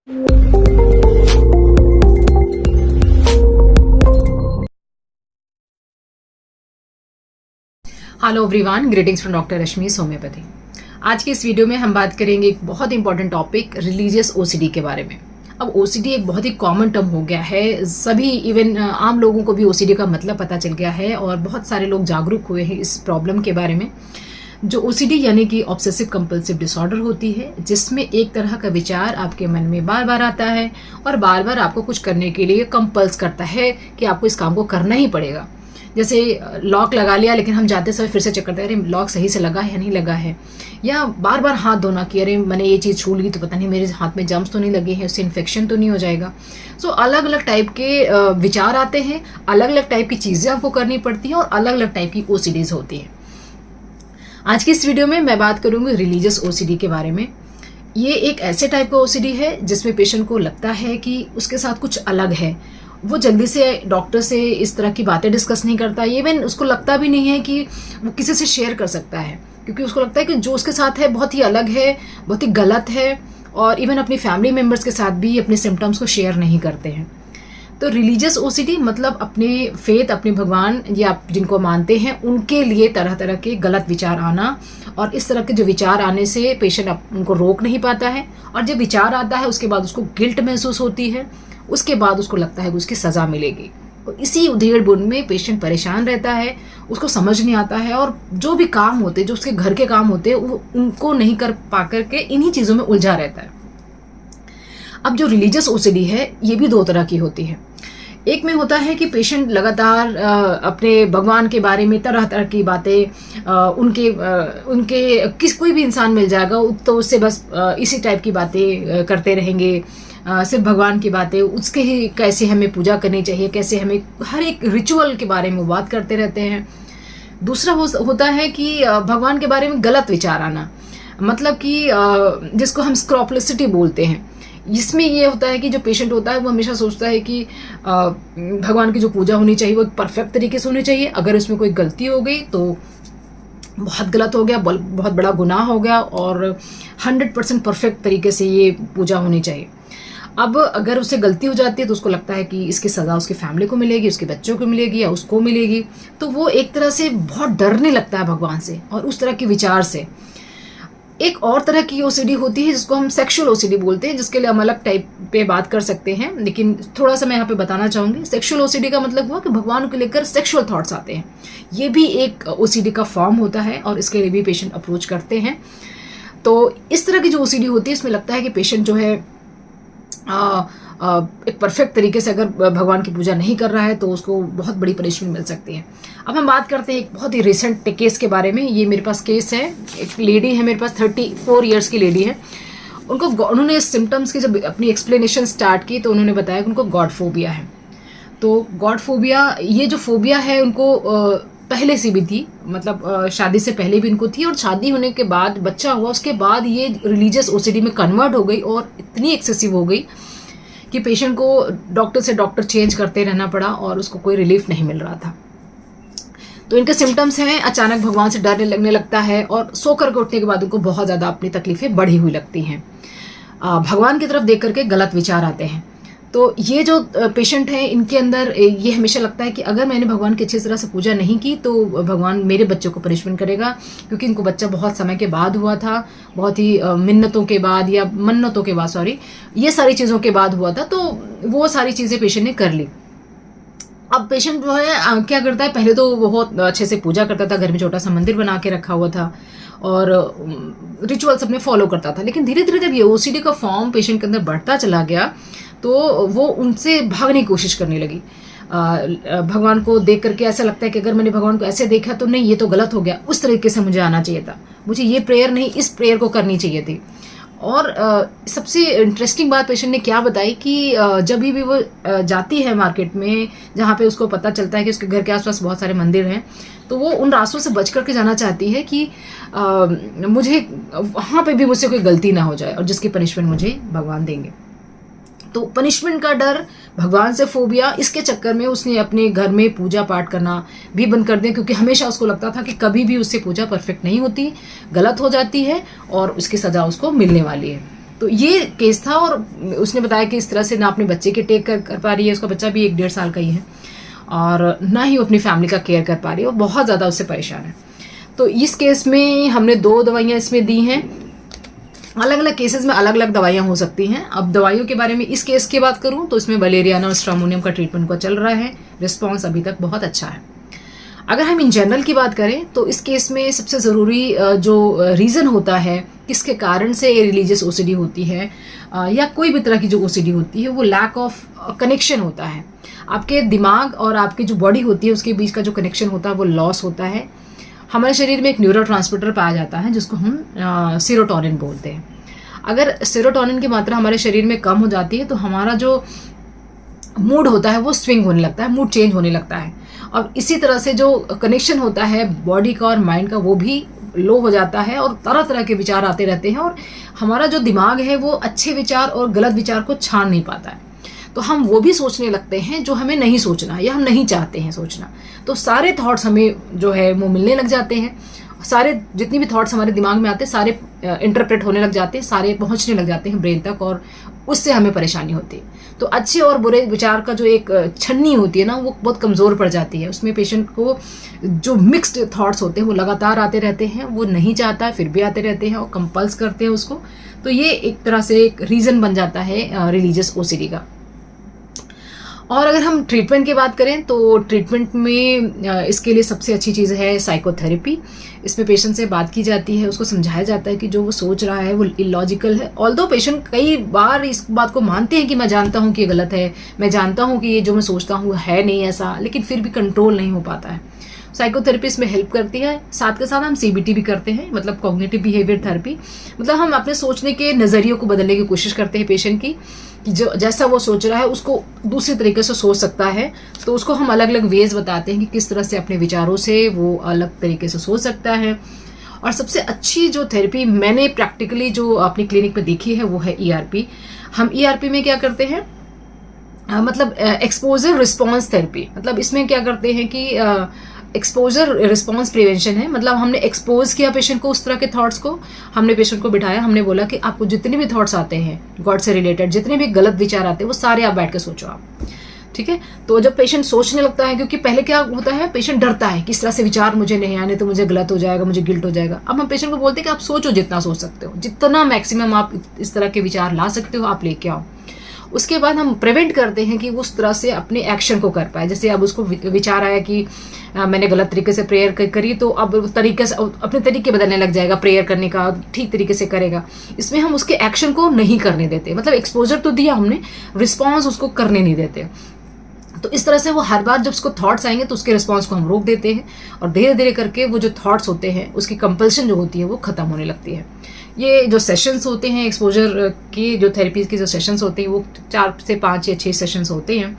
Hello everyone, greetings from doctor Rashmi homeopathy. आज की इस वीडियो में हम बात करेंगे एक बहुत इंपॉर्टेंट टॉपिक रिलीजियस ओसीडी के बारे में। अब ओसीडी एक बहुत ही कॉमन टर्म हो गया है, सभी इवन आम लोगों को भी ओसीडी का मतलब पता चल गया है और बहुत सारे लोग जागरूक हुए हैं इस प्रॉब्लम के बारे में। जो ओसीडी यानी कि ऑब्सेसिव कंपल्सिव डिसऑर्डर होती है, जिसमें एक तरह का विचार आपके मन में बार बार आता है और बार बार आपको कुछ करने के लिए कंपल्स करता है कि आपको इस काम को करना ही पड़ेगा। जैसे लॉक लगा लिया लेकिन हम जाते समय फिर से चेक करते हैं, अरे लॉक सही से लगा है या नहीं लगा है, या बार बार हाथ धोना कि अरे मैंने ये चीज़ छू ली तो पता नहीं मेरे हाथ में जम्स तो नहीं लगे हैं, उससे इन्फेक्शन तो नहीं हो जाएगा। सो अलग अलग टाइप के विचार आते हैं, अलग अलग टाइप की चीज़ें आपको करनी पड़ती हैं और अलग अलग टाइप की ओसीडीज होती हैं। आज की इस वीडियो में मैं बात करूँगी रिलीजियस ओसीडी के बारे में। ये एक ऐसे टाइप का ओसीडी है जिसमें पेशेंट को लगता है कि उसके साथ कुछ अलग है। वो जल्दी से डॉक्टर से इस तरह की बातें डिस्कस नहीं करता, इवन उसको लगता भी नहीं है कि वो किसी से शेयर कर सकता है, क्योंकि उसको लगता है कि जो उसके साथ है बहुत ही अलग है, बहुत ही गलत है, और इवन अपनी फैमिली मेम्बर्स के साथ भी अपने सिम्टम्स को शेयर नहीं करते हैं। तो रिलीजियस ओसीडी मतलब अपने फेथ, अपने भगवान या आप जिनको मानते हैं उनके लिए तरह तरह के गलत विचार आना, और इस तरह के जो विचार आने से पेशेंट उनको रोक नहीं पाता है, और जब विचार आता है उसके बाद उसको गिल्ट महसूस होती है, उसके बाद उसको लगता है कि उसकी सज़ा मिलेगी। तो इसी उधेड़ बुन में पेशेंट परेशान रहता है, उसको समझ नहीं आता है, और जो भी काम होते हैं, जो उसके घर के काम होते हैं, वो उनको नहीं कर पा करके इन्हीं चीज़ों में उलझा रहता है। अब जो रिलीजियस ओसीडी है ये भी दो तरह की होती है। एक में होता है कि पेशेंट लगातार अपने भगवान के बारे में तरह तरह की बातें, उनके कोई भी इंसान मिल जाएगा तो उससे बस इसी टाइप की बातें करते रहेंगे, सिर्फ भगवान की बातें, उसके ही कैसे हमें पूजा करनी चाहिए, कैसे हमें हर एक रिचुअल के बारे में बात करते रहते हैं। दूसरा होता है कि भगवान के बारे में गलत विचार आना, मतलब कि जिसको हम स्क्रॉपलिसिटी बोलते हैं। इसमें ये होता है कि जो पेशेंट होता है वो हमेशा सोचता है कि भगवान की जो पूजा होनी चाहिए वो एक परफेक्ट तरीके से होनी चाहिए। अगर उसमें कोई गलती हो गई तो बहुत गलत हो गया, बहुत बड़ा गुनाह हो गया, और 100% परफेक्ट तरीके से ये पूजा होनी चाहिए। अब अगर उससे गलती हो जाती है तो उसको लगता है कि इसकी सज़ा उसकी फैमिली को मिलेगी, उसके बच्चों को मिलेगी या उसको मिलेगी, तो वो एक तरह से बहुत डरने लगता है भगवान से और उस तरह के विचार से। एक और तरह की ओसीडी होती है जिसको हम सेक्सुअल ओसीडी बोलते हैं, जिसके लिए हम अलग टाइप पे बात कर सकते हैं, लेकिन थोड़ा सा मैं यहाँ पे बताना चाहूँगी। सेक्सुअल ओसीडी का मतलब हुआ कि भगवान को लेकर सेक्सुअल थॉट्स आते हैं। ये भी एक ओसीडी का फॉर्म होता है और इसके लिए भी पेशेंट अप्रोच करते हैं। तो इस तरह की जो ओसीडी होती है इसमें लगता है कि पेशेंट जो है एक परफेक्ट तरीके से अगर भगवान की पूजा नहीं कर रहा है तो उसको बहुत बड़ी पनिशमेंट मिल सकती है। अब हम बात करते हैं एक बहुत ही रिसेंट केस के बारे में। ये मेरे पास केस है, एक लेडी है मेरे पास, 34 ईयर्स की लेडी है। उन्होंने सिम्टम्स की जब अपनी एक्सप्लेनेशन स्टार्ट की तो उन्होंने बताया कि उनको गॉड फोबिया है। तो गॉड फोबिया, ये जो फोबिया है उनको पहले से भी थी, मतलब शादी से पहले भी इनको थी, और शादी होने के बाद बच्चा हुआ उसके बाद ये रिलीजियस ओसीडी में कन्वर्ट हो गई और इतनी एक्सेसिव हो गई कि पेशेंट को डॉक्टर से डॉक्टर चेंज करते रहना पड़ा और उसको कोई रिलीफ नहीं मिल रहा था। तो इनके सिम्टम्स हैं, अचानक भगवान से डरने लगने लगता है और सोकर के उठने के बाद उनको बहुत ज़्यादा अपनी तकलीफें बढ़ी हुई लगती हैं। भगवान की तरफ देख करके गलत विचार आते हैं। तो ये जो पेशेंट है इनके अंदर ये हमेशा लगता है कि अगर मैंने भगवान की अच्छी तरह से पूजा नहीं की तो भगवान मेरे बच्चों को पनिशमेंट करेगा, क्योंकि इनको बच्चा बहुत समय के बाद हुआ था, बहुत ही मिन्नतों के बाद या मन्नतों के बाद, सॉरी, ये सारी चीज़ों के बाद हुआ था। तो वो सारी चीज़ें पेशेंट ने कर ली। अब पेशेंट जो है क्या करता है, पहले तो बहुत अच्छे से पूजा करता था, घर में छोटा सा मंदिर बना के रखा हुआ था और रिचुअल्स अपने फॉलो करता था। लेकिन धीरे धीरे जब ये ओसीडी का फॉर्म पेशेंट के अंदर बढ़ता चला गया तो वो उनसे भागने की कोशिश करने लगी। भगवान को देख करके ऐसा लगता है कि अगर मैंने भगवान को ऐसे देखा तो नहीं, ये तो गलत हो गया, उस तरीके से मुझे आना चाहिए था, मुझे ये प्रेयर नहीं इस प्रेयर को करनी चाहिए थी। और सबसे इंटरेस्टिंग बात पेशेंट ने क्या बताई कि जब भी वो जाती है मार्केट में जहाँ पे उसको पता चलता है कि उसके घर के आसपास बहुत सारे मंदिर हैं, तो वो उन रास्तों से बच करके जाना चाहती है कि मुझे वहाँ पे भी मुझसे कोई गलती ना हो जाए और जिसकी पनिशमेंट मुझे भगवान देंगे। तो पनिशमेंट का डर, भगवान से फोबिया, इसके चक्कर में उसने अपने घर में पूजा पाठ करना भी बंद कर दिया, क्योंकि हमेशा उसको लगता था कि कभी भी उससे पूजा परफेक्ट नहीं होती, गलत हो जाती है और उसकी सज़ा उसको मिलने वाली है। तो ये केस था और उसने बताया कि इस तरह से ना अपने बच्चे के टेक कर पा रही है, उसका बच्चा भी 1-1.5 साल का ही है, और ना ही वो अपनी फैमिली का केयर कर पा रही है और बहुत ज़्यादा उससे परेशान है। तो इस केस में हमने 2 दवाइयाँ इसमें दी हैं। अलग अलग केसेस में अलग अलग दवाइयाँ हो सकती हैं। अब दवाइयों के बारे में इस केस की बात करूँ तो इसमें वलेरियाना और स्ट्रामोनियम का ट्रीटमेंट को चल रहा है। रिस्पॉन्स अभी तक बहुत अच्छा है। अगर हम इन जनरल की बात करें तो इस केस में सबसे ज़रूरी जो रीज़न होता है किसके कारण से रिलीजियस ओसीडी होती है या कोई भी तरह की जो ओसीडी होती है, वो लैक ऑफ कनेक्शन होता है। आपके दिमाग और आपकी जो बॉडी होती है उसके बीच का जो कनेक्शन होता है वो लॉस होता है। हमारे शरीर में एक न्यूरोट्रांसमीटर पाया जाता है जिसको हम सेरोटोनिन बोलते हैं। अगर सेरोटोनिन की मात्रा हमारे शरीर में कम हो जाती है तो हमारा जो मूड होता है वो स्विंग होने लगता है, मूड चेंज होने लगता है। और इसी तरह से जो कनेक्शन होता है बॉडी का और माइंड का वो भी लो हो जाता है और तरह तरह के विचार आते रहते हैं और हमारा जो दिमाग है वो अच्छे विचार और गलत विचार को छान नहीं पाता है। तो हम वो भी सोचने लगते हैं जो हमें नहीं सोचना है या हम नहीं चाहते हैं सोचना। तो सारे थॉट्स हमें जो है वो मिलने लग जाते हैं। सारे जितनी भी थॉट्स हमारे दिमाग में आते हैं सारे इंटरप्रेट होने लग जाते हैं, सारे पहुंचने लग जाते हैं ब्रेन तक और उससे हमें परेशानी होती है। तो अच्छे और बुरे विचार का जो एक छन्नी होती है ना वो बहुत कमज़ोर पड़ जाती है। उसमें पेशेंट को जो मिक्स्ड थॉट्स होते हैं वो लगातार आते रहते हैं, वो नहीं चाहता है फिर भी आते रहते हैं और कंपल्स करते हैं उसको। तो ये एक तरह से एक रीज़न बन जाता है रिलीजियस ओसीडी का। और अगर हम ट्रीटमेंट की बात करें तो ट्रीटमेंट में इसके लिए सबसे अच्छी चीज़ है साइकोथेरेपी। इसमें पेशेंट से बात की जाती है, उसको समझाया जाता है कि जो वो सोच रहा है वो इलॉजिकल है। ऑल्दो पेशेंट कई बार इस बात को मानते हैं कि मैं जानता हूँ कि ये गलत है, मैं जानता हूँ कि ये जो मैं सोचता हूँ है नहीं ऐसा, लेकिन फिर भी कंट्रोल नहीं हो पाता है। साइकोथेरेपिस्ट में हेल्प करती है। साथ के साथ हम सीबीटी भी करते हैं, मतलब कॉग्निटिव बिहेवियर थेरेपी। मतलब हम अपने सोचने के नज़रियों को बदलने की कोशिश करते हैं पेशेंट की, कि जो जैसा वो सोच रहा है उसको दूसरे तरीके से सोच सकता है। तो उसको हम अलग अलग वेज बताते हैं कि किस तरह से अपने विचारों से वो अलग तरीके से सोच सकता है। और सबसे अच्छी जो थेरेपी मैंने प्रैक्टिकली जो अपनी क्लिनिक में देखी है वो है ईआरपी। हम ईआरपी में क्या करते हैं, मतलब एक्सपोजर रिस्पॉन्स थेरेपी। मतलब इसमें क्या करते हैं कि एक्सपोजर रिस्पॉन्स प्रिवेंशन है। मतलब हमने एक्सपोज किया पेशेंट को उस तरह के थॉट्स को, हमने पेशेंट को बिठाया, हमने बोला कि आपको जितने भी थॉट्स आते हैं गॉड से रिलेटेड, जितने भी गलत विचार आते हैं वो सारे आप बैठ के सोचो आप, ठीक है। तो जब पेशेंट सोचने लगता है, क्योंकि पहले क्या होता है पेशेंट डरता है कि इस तरह से विचार मुझे नहीं आने तो मुझे गलत हो जाएगा, मुझे गिल्ट हो जाएगा। अब हम पेशेंट को बोलते हैं कि आप सोचो, जितना सोच सकते हो, जितना मैक्सिमम आप इस तरह के विचार ला सकते हो आप लेके आओ। उसके बाद हम प्रिवेंट करते हैं कि वो उस तरह से अपने एक्शन को कर पाए। जैसे अब उसको विचार आया कि मैंने गलत तरीके से प्रेयर करी, तो अब तरीके से अपने तरीके बदलने लग जाएगा प्रेयर करने का, ठीक तरीके से करेगा। इसमें हम उसके एक्शन को नहीं करने देते। मतलब एक्सपोजर तो दिया हमने, रिस्पॉन्स उसको करने नहीं देते। तो इस तरह से वो हर बार जब उसको थॉट्स आएंगे तो उसके रिस्पॉन्स को हम रोक देते हैं और धीरे धीरे करके वो जो थॉट्स होते हैं उसकी कंपल्शन जो होती है वो ख़त्म होने लगती है। ये जो सेशंस होते हैं एक्सपोजर की, जो थेरेपीज़ की जो सेशंस होते हैं वो 4 से 5 या 6 सेशंस होते हैं।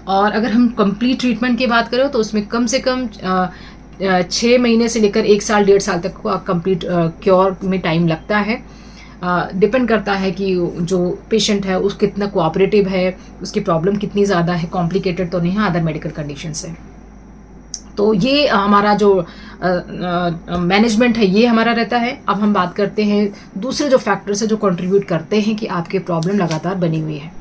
और अगर हम कंप्लीट ट्रीटमेंट की बात करें तो उसमें कम से कम 6 महीने से लेकर 1 साल 1.5 साल तक को कंप्लीट क्योर में टाइम लगता है। डिपेंड करता है कि जो पेशेंट है उस कितना कोऑपरेटिव है, उसकी प्रॉब्लम कितनी ज़्यादा है, कॉम्प्लिकेटेड तो नहीं है, अदर मेडिकल कंडीशन है। तो ये हमारा जो मैनेजमेंट है ये हमारा रहता है। अब हम बात करते हैं दूसरे जो फैक्टर्स है जो कंट्रीब्यूट करते हैं कि आपके प्रॉब्लम लगातार बनी हुई है।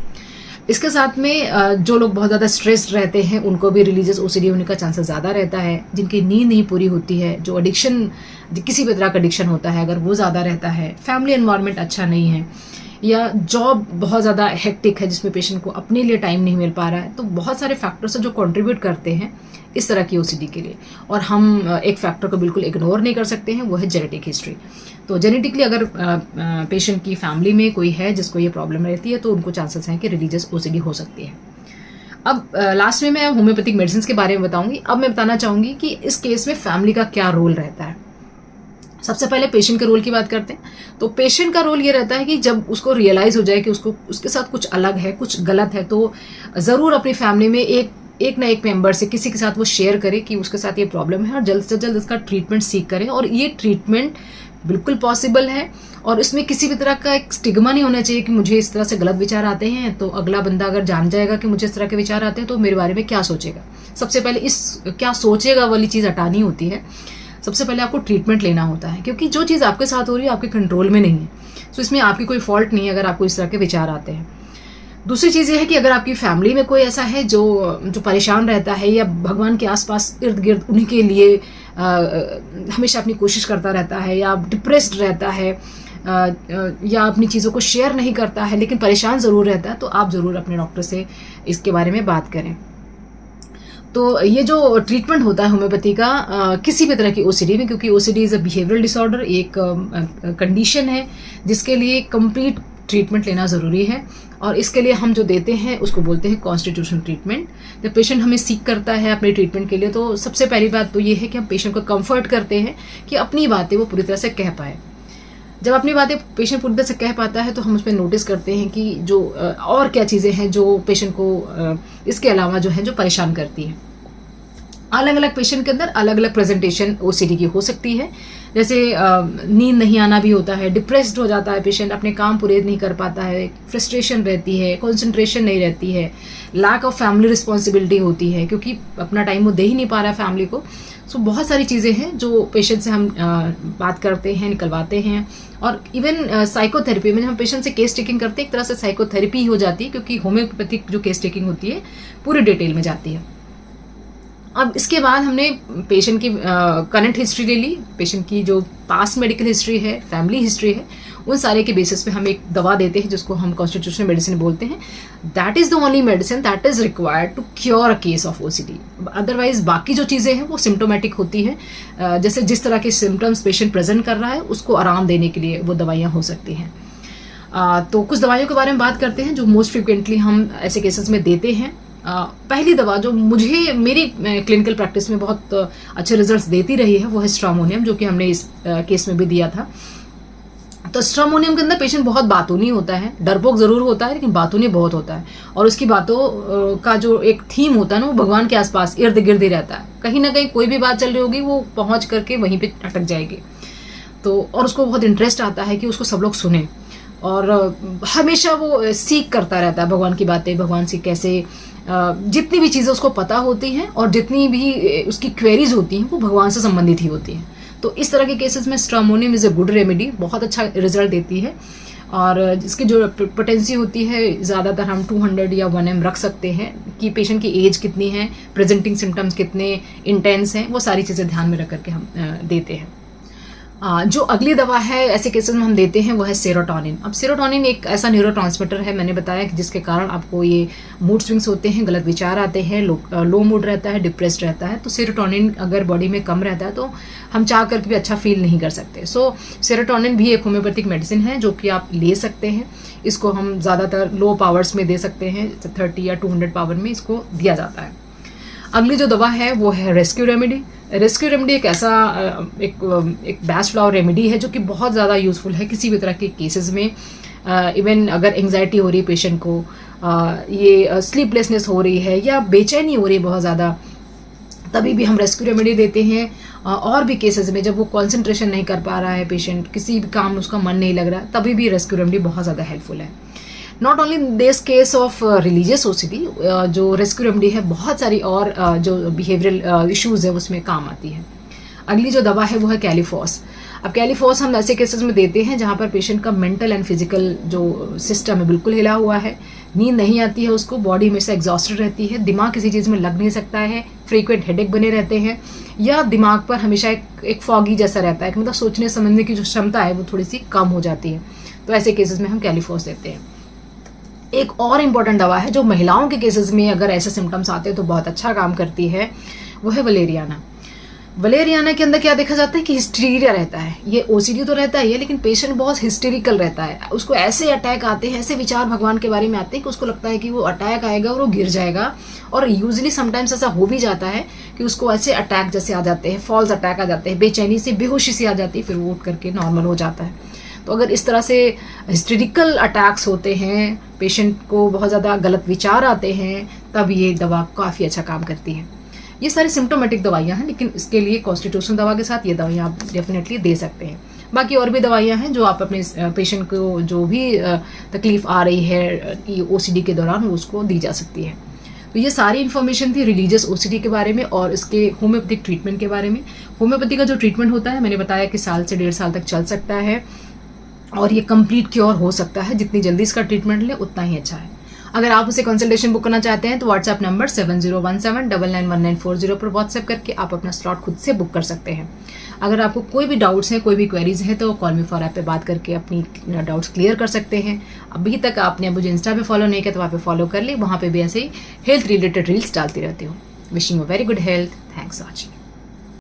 इसके साथ में जो लोग बहुत ज़्यादा स्ट्रेस्ड रहते हैं उनको भी रिलीजियस ओसीडी होने का चांसेस ज़्यादा रहता है। जिनकी नींद नहीं पूरी होती है, जो एडिक्शन, किसी भी तरह का एडिक्शन होता है अगर वो ज़्यादा रहता है, फैमिली एनवायरनमेंट अच्छा नहीं है, या जॉब बहुत ज़्यादा हेक्टिक है जिसमें पेशेंट को अपने लिए टाइम नहीं मिल पा रहा है। तो बहुत सारे फैक्टर्स हैं जो कंट्रीब्यूट करते हैं इस तरह की ओसीडी के लिए। और हम एक फैक्टर को बिल्कुल इग्नोर नहीं कर सकते हैं, वो है जेनेटिक हिस्ट्री। तो जेनेटिकली अगर पेशेंट की फैमिली में कोई है जिसको ये प्रॉब्लम रहती है तो उनको चांसेस हैं कि रिलीजियस ओसीडी हो सकती है। अब लास्ट में मैं होम्योपैथिक मेडिसिन के बारे में बताऊंगी। अब मैं बताना चाहूँगी कि इस केस में फैमिली का क्या रोल रहता है। सबसे पहले पेशेंट के रोल की बात करते हैं। तो पेशेंट का रोल ये रहता है कि जब उसको रियलाइज़ हो जाए कि उसके साथ कुछ अलग है, कुछ गलत है, तो ज़रूर अपनी फैमिली में एक ना एक मेंबर से किसी के साथ वो शेयर करे कि उसके साथ ये प्रॉब्लम है और जल्द से जल्द इसका ट्रीटमेंट सीख करें। और ये ट्रीटमेंट बिल्कुल पॉसिबल है और इसमें किसी भी तरह का एक स्टिग्मा नहीं होना चाहिए कि मुझे इस तरह से गलत विचार आते हैं तो अगला बंदा अगर जान जाएगा कि मुझे इस तरह के विचार आते हैं तो मेरे बारे में क्या सोचेगा। सबसे पहले इस क्या सोचेगा वाली चीज़ हटानी होती है। सबसे पहले आपको ट्रीटमेंट लेना होता है, क्योंकि जो चीज़ आपके साथ हो रही है आपके कंट्रोल में नहीं है। सो इसमें आपकी कोई फॉल्ट नहीं है अगर आपको इस तरह के विचार आते हैं। दूसरी चीज़ ये है कि अगर आपकी फैमिली में कोई ऐसा है जो परेशान रहता है या भगवान के आसपास इर्द गिर्द उन्हीं के लिए हमेशा अपनी कोशिश करता रहता है, या डिप्रेस्ड रहता है, या अपनी चीज़ों को शेयर नहीं करता है लेकिन परेशान ज़रूर रहता है, तो आप ज़रूर अपने डॉक्टर से इसके बारे में बात करें। तो ये जो ट्रीटमेंट होता है होम्योपैथी का किसी भी तरह की ओसीडी में, क्योंकि OCD is a behavioural disorder, एक कंडीशन है जिसके लिए कंप्लीट ट्रीटमेंट लेना ज़रूरी है, और इसके लिए हम जो देते हैं उसको बोलते हैं कॉन्स्टिट्यूशनल ट्रीटमेंट। जब पेशेंट हमें सीख करता है अपने ट्रीटमेंट के लिए, तो सबसे पहली बात तो ये है कि हम पेशेंट को कंफर्ट करते हैं कि अपनी बातें वो पूरी तरह से कह पाए। जब अपनी बातें पेशेंट पूरी तरह से कह पाता है तो हम उसमें नोटिस करते हैं कि जो और क्या चीज़ें हैं जो पेशेंट को इसके अलावा जो है जो परेशान करती हैं। अलग अलग पेशेंट के अंदर अलग अलग प्रेजेंटेशन ओसीडी की हो सकती है। जैसे नींद नहीं आना भी होता है, डिप्रेस्ड हो जाता है पेशेंट, अपने काम पूरे नहीं कर पाता है, फ्रस्ट्रेशन रहती है, कंसंट्रेशन नहीं रहती है, लैक ऑफ फैमिली रिस्पॉन्सिबिलिटी होती है क्योंकि अपना टाइम वो दे ही नहीं पा रहा है फैमिली को। सो बहुत सारी चीज़ें हैं जो पेशेंट से हम बात करते हैं, निकलवाते हैं। और इवन साइकोथेरेपी में जब हम पेशेंट से केस टेकिंग करते हैं, एक तरह से साइकोथेरेपी हो जाती है, क्योंकि होम्योपैथिक जो केस टेकिंग होती है पूरी डिटेल में जाती है। अब इसके बाद हमने पेशेंट की करंट हिस्ट्री ले ली, पेशेंट की जो पास्ट मेडिकल हिस्ट्री है, फैमिली हिस्ट्री है, उन सारे के बेसिस पे हम एक दवा देते हैं जिसको हम कॉन्स्टिट्यूशनल मेडिसिन बोलते हैं। That is the only medicine that is required to cure a case of OCD. Otherwise बाकी जो चीज़ें हैं वो सिम्टोमेटिक होती हैं, जैसे जिस तरह के सिम्टम्स पेशेंट प्रेजेंट कर रहा है उसको आराम देने के लिए वो दवाइयाँ हो सकती हैं। तो कुछ दवाइयों के बारे में बात करते हैं जो मोस्ट फ्रिक्वेंटली हम ऐसे केसेस में देते हैं। पहली दवा जो मुझे मेरी क्लिनिकल प्रैक्टिस में बहुत अच्छे रिजल्ट्स देती रही है वो है स्ट्रामोनियम, जो कि हमने इस केस में भी दिया था। तो स्ट्रामोनियम के अंदर पेशेंट बहुत बातूनी होता है, डरपोक ज़रूर होता है लेकिन बातूनी बहुत होता है, और उसकी बातों का जो एक थीम होता है ना वो भगवान के आसपास इर्द गिर्द ही रहता है। कहीं ना कहीं कोई भी बात चल रही होगी वो पहुँच करके वहीं पर अटक जाएगी। तो और उसको बहुत इंटरेस्ट आता है कि उसको सब लोग सुने, और हमेशा वो सीख करता रहता है भगवान की बातें, भगवान से कैसे जितनी भी चीज़ें उसको पता होती हैं और जितनी भी उसकी क्वेरीज होती हैं वो भगवान से संबंधित ही होती हैं। तो इस तरह के केसेस में stramonium is a good remedy, बहुत अच्छा रिजल्ट देती है। और इसकी जो पोटेंसी होती है ज़्यादातर हम 200 या 1 mg रख सकते हैं कि पेशेंट की एज कितनी है, प्रेजेंटिंग सिम्टम्स कितने इंटेंस हैं, वो सारी चीज़ें ध्यान में रख करके हम देते हैं। जो अगली दवा है ऐसे केसेस में हम देते हैं वो है सेरोटोनिन। अब सेरोटोनिन एक ऐसा न्यूरोट्रांसमीटर है, मैंने बताया कि जिसके कारण आपको ये मूड स्विंग्स होते हैं, गलत विचार आते हैं, लो मूड रहता है, डिप्रेस्ड रहता है। तो सेरोटोनिन अगर बॉडी में कम रहता है तो हम चाह करके भी अच्छा फील नहीं कर सकते। सो सेरोटोनिन भी एक होम्योपैथिक मेडिसिन है जो कि आप ले सकते हैं। इसको हम ज़्यादातर लो पावर्स में दे सकते हैं, 30 या 200 पावर में इसको दिया जाता है। अगली जो दवा है वो है रेस्क्यू रेमेडी। रेस्क्यू रेमेडी एक ऐसा एक बैच फ्लावर रेमेडी है जो कि बहुत ज़्यादा यूज़फुल है किसी भी तरह के केसेस में। इवन अगर एंग्जाइटी हो रही है पेशेंट को, ये स्लीपलेसनेस हो रही है या बेचैनी हो रही है बहुत ज़्यादा, तभी भी हम रेस्क्यू रेमेडी देते हैं। और भी केसेस में जब वो कंसंट्रेशन नहीं कर पा रहा है पेशेंट, किसी भी काम में उसका मन नहीं लग रहा, तभी भी रेस्क्यू रेमेडी बहुत ज़्यादा हेल्पफुल है। Not only this case of religious OCD, जो रेस्क्यू रेमेडी है बहुत सारी और जो बिहेवियरल इश्यूज़ है उसमें काम आती है। अगली जो दवा है वो है कैलिफॉस। अब कैलिफॉस हम ऐसे केसेस में देते हैं जहाँ पर पेशेंट का मेंटल एंड फिजिकल जो सिस्टम है बिल्कुल हिला हुआ है, नींद नहीं आती है उसको, बॉडी हमेशा एग्जॉस्टेड रहती है, दिमाग किसी चीज़ में लग नहीं सकता है, फ्रीक्वेंट हेडेक बने रहते हैं, या दिमाग पर हमेशा एक फॉगी जैसा रहता है, मतलब सोचने समझने की जो क्षमता है वो थोड़ी सी कम हो जाती है। तो ऐसे केसेस में हम कैलिफॉस देते हैं। एक और इम्पॉर्टेंट दवा है जो महिलाओं के केसेस में अगर ऐसे सिम्टम्स आते हैं तो बहुत अच्छा काम करती है, वो है वलेरियाना। वलेरियाना के अंदर क्या देखा जाता है कि हिस्टीरिया रहता है। ये ओसीडी तो रहता ही है लेकिन पेशेंट बहुत हिस्टेरिकल रहता है, उसको ऐसे अटैक आते हैं, ऐसे विचार भगवान के बारे में आते हैं कि उसको लगता है कि वो अटैक आएगा और वो गिर जाएगा। और यूजुअली समटाइम्स ऐसा हो भी जाता है कि उसको ऐसे अटैक जैसे आ जाते हैं, फॉल्स अटैक आ जाते हैं, बेचैनी से बेहोशी सी आ जाती है, फिर वो उठ करके नॉर्मल हो जाता है। तो अगर इस तरह से हिस्टेरिकल अटैक्स होते हैं, पेशेंट को बहुत ज़्यादा गलत विचार आते हैं, तब ये दवा काफ़ी अच्छा काम करती है। ये सारी सिम्टोमेटिक दवाइयाँ हैं, लेकिन इसके लिए कॉन्स्टिट्यूशनल दवा के साथ ये दवाइयाँ आप डेफिनेटली दे सकते हैं। बाकी और भी दवाइयाँ हैं जो आप अपने पेशेंट को जो भी तकलीफ़ आ रही है ओसीडी के दौरान उसको दी जा सकती है। तो ये सारी इन्फॉर्मेशन थी रिलीजियस ओसीडी के बारे में और इसके होम्योपैथिक ट्रीटमेंट के बारे में। होम्योपैथी का जो ट्रीटमेंट होता है मैंने बताया कि 1 से 1.5 साल तक चल सकता है, और ये कंप्लीट क्योर हो सकता है। जितनी जल्दी इसका ट्रीटमेंट ले उतना ही अच्छा है। अगर आप उसे कंसल्टेशन बुक करना चाहते हैं तो व्हाट्सएप नंबर 7017991940 पर व्हाट्सएप करके आप अपना स्लॉट खुद से बुक कर सकते हैं। अगर आपको कोई भी डाउट्स हैं, कोई भी क्वेरीज है तो कॉल मी फॉर ऐप पे बात करके अपनी डाउट्स क्लियर कर सकते हैं। अभी तक आपने मुझे इंस्टा पे फॉलो नहीं किया तो वहाँ पे फॉलो कर ले, वहाँ पे भी ऐसे ही हेल्थ रिलेटेड रील्स डालती रहती हूँ। Wishing you very good health. Thanks for watching.